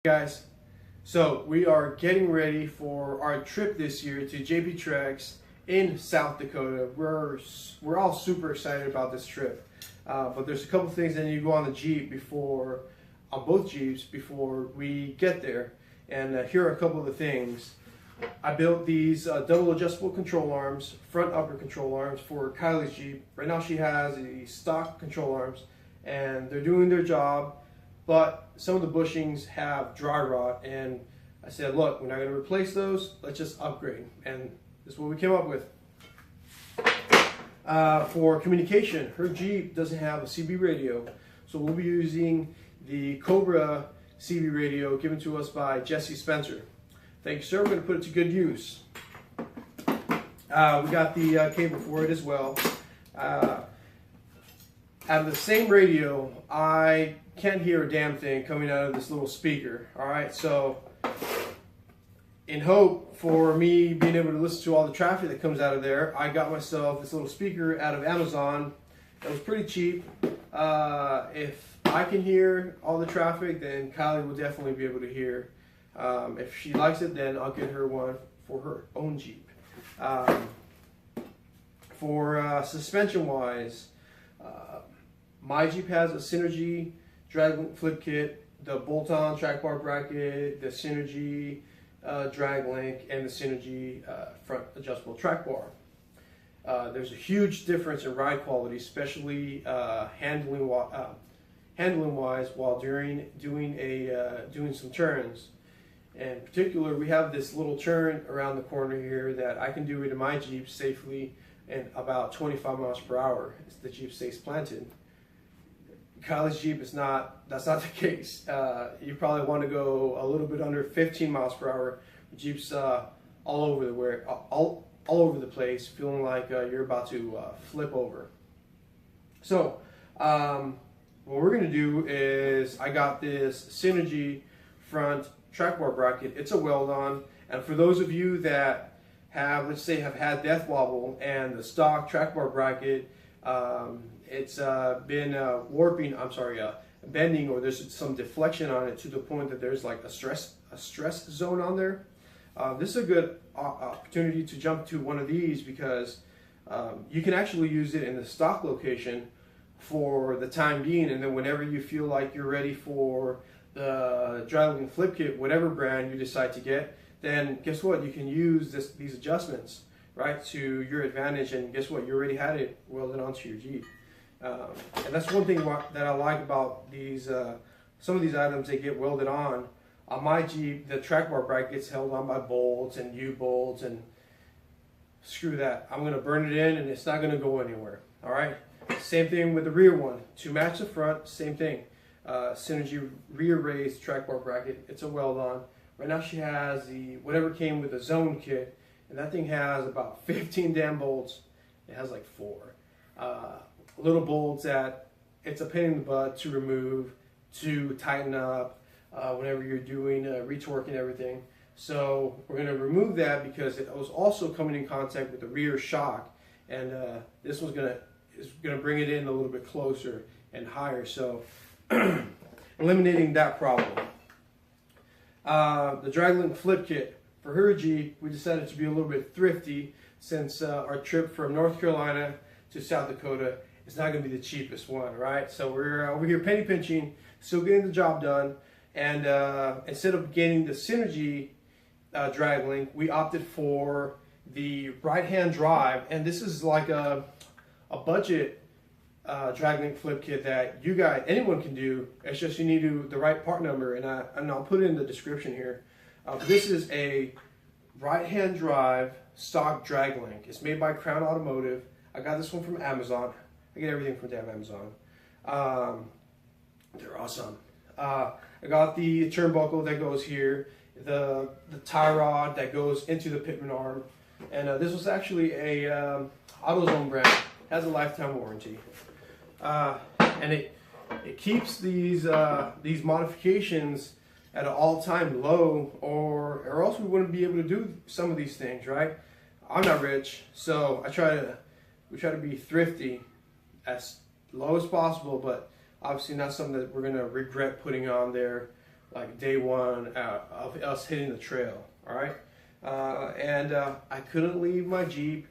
Guys, so we are getting ready for our trip this year to JP Treks in South Dakota. We're all super excited about this trip, but there's a couple things that need to go on the Jeep on both Jeeps before we get there. And here are a couple of the things. I built these double adjustable control arms, front upper control arms for Kylie's Jeep. Right now she has the stock control arms and they're doing their job, but some of the bushings have dry rot, and I said, look, we're not going to replace those, let's just upgrade. And this is what we came up with. For communication, her Jeep doesn't have a CB radio, so we'll be using the Cobra CB radio given to us by Jesse Spencer. Thank you, sir. We're going to put it to good use. We got the cable for it as well. Out of the same radio, I can't hear a damn thing coming out of this little speaker. Alright, so in hope for me being able to listen to all the traffic that comes out of there, I got myself this little speaker out of Amazon. It was pretty cheap. If I can hear all the traffic, then Kylie will definitely be able to hear. If she likes it, then I'll get her one for her own Jeep. For suspension wise, my Jeep has a Synergy drag flip kit, the bolt-on track bar bracket, the Synergy drag link, and the Synergy front adjustable track bar. There's a huge difference in ride quality, especially handling wise while doing some turns. In particular, we have this little turn around the corner here that I can do it in my Jeep safely in about 25 miles per hour. The Jeep stays planted. Kylie's Jeep that's not the case. You probably want to go a little bit under 15 miles per hour. The Jeep's all over the place, feeling like you're about to flip over. So what we're going to do is, I got this Synergy front track bar bracket. It's a weld-on, and for those of you that have, let's say, have had death wobble and the stock track bar bracket, it's been bending, or there's some deflection on it to the point that there's like a stress zone on there. This is a good opportunity to jump to one of these, because you can actually use it in the stock location for the time being, and then whenever you feel like you're ready for the driving flip kit, whatever brand you decide to get, then guess what? You can use these adjustments right to your advantage, and guess what? You already had it welded onto your Jeep. And that's one thing that I like about these. Some of these items, they get welded on. On my Jeep, the track bar bracket gets held on by bolts and U-bolts, and screw that. I'm going to burn it in, and it's not going to go anywhere. All right. Same thing with the rear one. To match the front, same thing. Synergy rear raised track bar bracket. It's a weld on. Right now she has the whatever came with the zone kit, and that thing has about 15 damn bolts. It has like 4 little bolts that it's a pain in the butt to remove, to tighten up whenever you're doing retorque and everything. So we're going to remove that because it was also coming in contact with the rear shock, and this one's going to bring it in a little bit closer and higher. So eliminating that problem. The drag link flip kit for her Jeep, we decided to be a little bit thrifty, since our trip from North Carolina to South Dakota is not going to be the cheapest one, right? So we're over here penny pinching, still getting the job done, and instead of getting the Synergy drag link, we opted for the right-hand drive, and this is like a budget drag link flip kit that anyone can do. It's just you need the right part number, and I'll put it in the description here. This is a right-hand drive stock drag link. It's made by Crown Automotive. I got this one from Amazon. I get everything from damn Amazon. They're awesome. I got the turnbuckle that goes here, the tie rod that goes into the pitman arm, and this was actually a AutoZone brand. It has a lifetime warranty. And it keeps these modifications at an all-time low, or else we wouldn't be able to do some of these things, right? I'm not rich, so we try to be thrifty as low as possible, but obviously not something that we're going to regret putting on there like day one of us hitting the trail. All right, and I couldn't leave my Jeep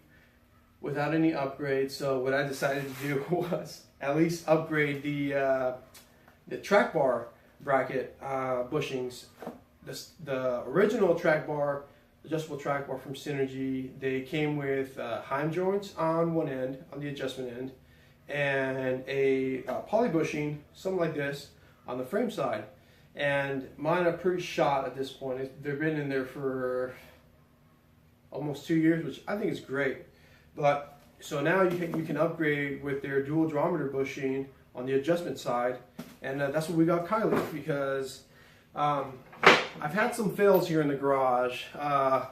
without any upgrades. So what I decided to do was at least upgrade the track bar bracket bushings. The original track bar, adjustable track bar from Synergy, they came with Heim joints on one end, on the adjustment end, and a poly bushing, something like this, on the frame side. And mine are pretty shot at this point. They've been in there for almost 2 years, which I think is great. But so now you can upgrade with their dual durometer bushing on the adjustment side, and that's what we got Kylie, because I've had some fails here in the garage,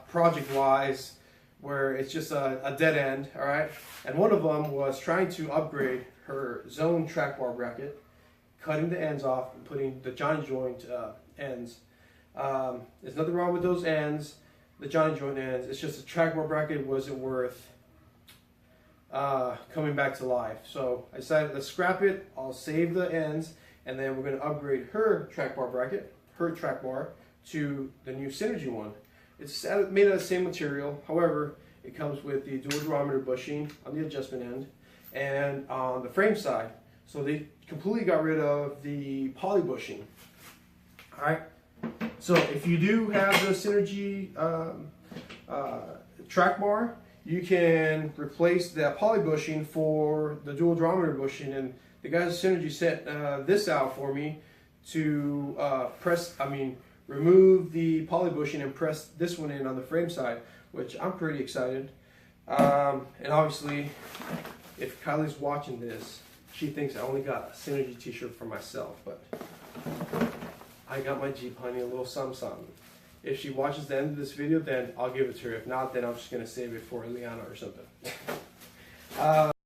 project-wise, where it's just a dead end, all right? And one of them was trying to upgrade her zone track bar bracket, cutting the ends off and putting the Johnny joint ends. There's nothing wrong with those ends, the Johnny joint ends. It's just the track bar bracket wasn't worth coming back to life. So I decided to scrap it. I'll save the ends, and then we're going to upgrade her track bar bracket, her track bar, to the new Synergy one. It's made out of the same material. However, it comes with the dual durometer bushing on the adjustment end and on the frame side. So they completely got rid of the poly bushing. All right. So if you do have the Synergy track bar, you can replace that poly bushing for the dual durometer bushing. And the guys at Synergy sent this out for me to remove the poly bushing and press this one in on the frame side, which I'm pretty excited. And obviously, if Kylie's watching this, she thinks I only got a Synergy t-shirt for myself, but I got my Jeep Honey a little something. If she watches the end of this video, then I'll give it to her. If not, then I'm just gonna save it for Liana or something.